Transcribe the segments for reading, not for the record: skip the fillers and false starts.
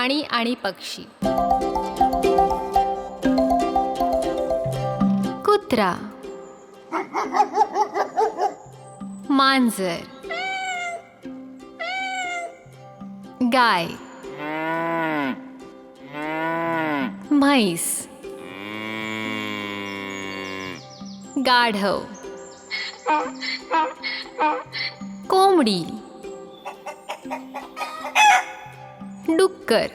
प्राणी आणि पक्षी. कुत्रा, मांजर, गाय, म्हैस, गाढव, कोंबडी, डुक्कर,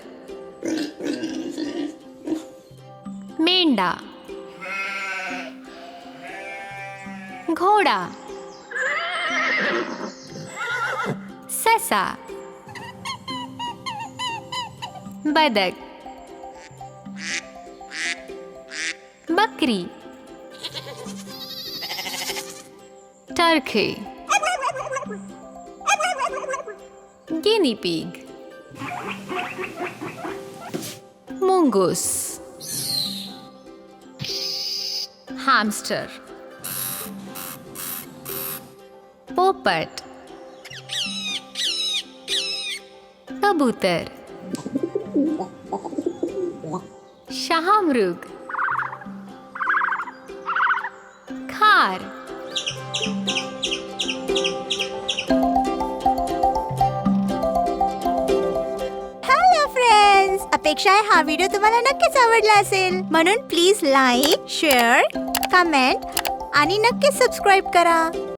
मेंढा, घोडा, ससा, बदक, बकरी, टर्की, गिनी पिग, मुंगूस, हॅमस्टर, पोपट, कबूतर, शहामृग, खार. हॅलो फ्रेंड्स, अपेक्षा आहे हा व्हिडिओ तुम्हाला नक्कीच आवडला असेल. म्हणून प्लीज लाईक, शेअर, कमेंट आणि नक्कीच सबस्क्राईब करा.